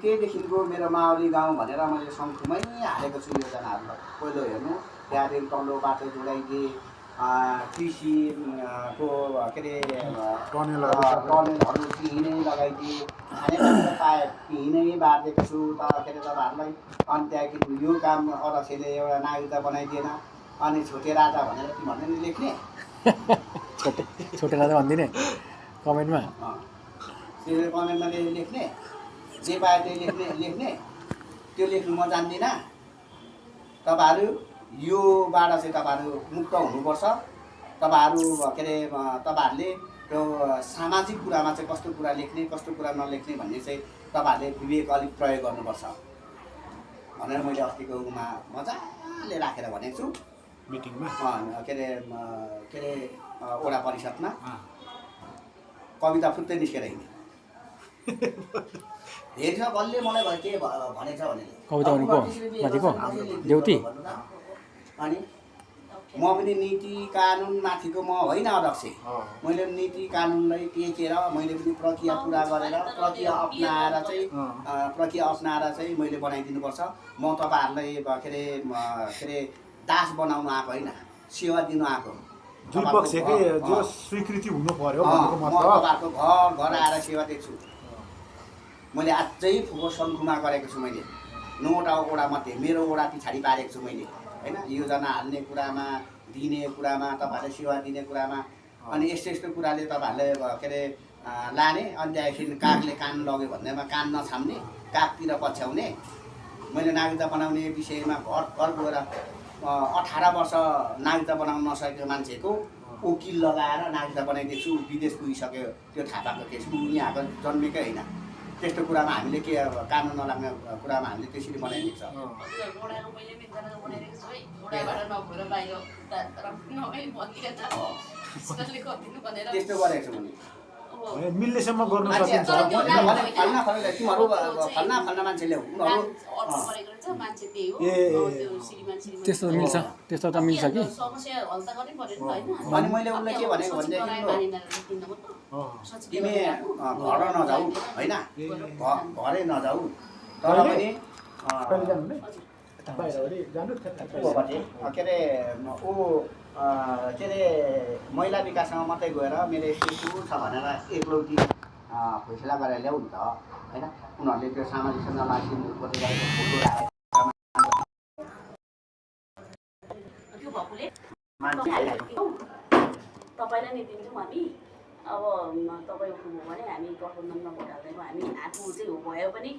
निकैदेखिको मेरो मावली गाउँ भनेर मैले शङ्खुमै हालेको छु योजनाहरू। पहिलो हेर्नु त्यहाँदेखि तल्लो बाटो जोडाइदिए, कृषि को के अरे टनेलहरू त्यहीँ नै लगाइदिए, खानेपानीको पाइप त्यहीँ नै बाँधिदिएको छु त के अरे तपाईँहरूलाई। अनि त्यहाँदेखि यो काम अध्यक्षले एउटा नागरिकता बनाइदिएन, अनि छोटे राजा भनेर तिमीहरूले नि लेख्ने छोटे राजा भन्दिने कमेन्टमा त्यो कमेन्टमा लेख्ने, जे पायो त्यही लेख्ने त्यो लेख्नु म जान्दिनँ। तपाईँहरू योबाट चाहिँ तपाईँहरू मुक्त हुनुपर्छ। तपाईँहरू के अरे तपाईँहरूले त्यो सामाजिक कुरामा चाहिँ कस्तो कुरा लेख्ने कस्तो कुरा नलेख्ने भन्ने चाहिँ तपाईँहरूले विवेक अलिक प्रयोग गर्नुपर्छ भनेर मैले अस्तिको उमा मजाले राखेर भनेको छु मिटिङमा। के अरे वडा परिषदमा कविता फुत्तै निस्केर हिँड्ने हेर्छ कसले मलाई के भनेछ भने कविता भनेको माथिको देउती। अनि म पनि नीति कानुन माथिको म होइन अध्यक्ष, मैले नीति कानुनलाई टेकेर मैले पनि प्रक्रिया पुरा गरेर प्रक्रिया अप्नाएर चाहिँ मैले बनाइदिनुपर्छ। म तपाईँहरूलाई के अरे दास बनाउनु आएको होइन, सेवा दिनु आएको। जुन पक्षकै जो स्वीकृति हुनु पर्यो भनेको म मतलब तपाईँहरूको घर घर आएर सेवा दिन्छु। मैले अझै फुको शङ्खुमा गरेको छु। मैले 9वटा वडा मध्ये मेरो वडा पछाडि पारेको छु मैले होइन। योजना हाल्ने कुरामा, दिने कुरामा, तपाईँहरूले सेवा दिने कुरामा, अनि यस्तो यस्तो कुराले तपाईँहरूले के अरे लाने। अनि त्यहाँदेखि कागले कान लग्यो भन्नेमा कान नछाम्ने, कागतिर पछ्याउने। मैले नागरिकता बनाउने विषयमा घर घर गएर 18 वर्ष नागरिकता बनाउन नसकेको मान्छेको वकिल लगाएर नागरिकता बनाइदिएको छु। विदेश पुगिसक्यो त्यो थाहा पाएको केस, उनी आएको जन्मेकै होइन। त्यस्तो कुरामा हामीले के कानुन नलाग्ने कुरामा हामीले त्यसरी बनाइदिएको छ। त्यस्तो गरेको छु मैले। मिल्नेसम्म गर्न सकिन्छ। फल्ना मान्छे ल्याऊ त्यस्तो मिल्छ, त्यस्तो त मिल्छ कि। अनि मैले उसलाई के भनेको भनेदेखि तिमी घर नजाऊ होइन, घरै नजाऊ, तर पनि के अरे के अरे महिला विकाससँग मात्रै गएर मेरो यस्तो छ भनेर एकलौटी फैसला गरेर ल्याऊ नि त होइन। उनीहरूले त्यो सामाजिक सञ्जालमा फोटो राखेको तपाईँलाई नै दिन्छौँ हामी। अब तपाईँ उठ्नुभयो भने हामी गठबन्धनमा भोट हाल्दैनौँ। हामी आफू चाहिँ भयो पनि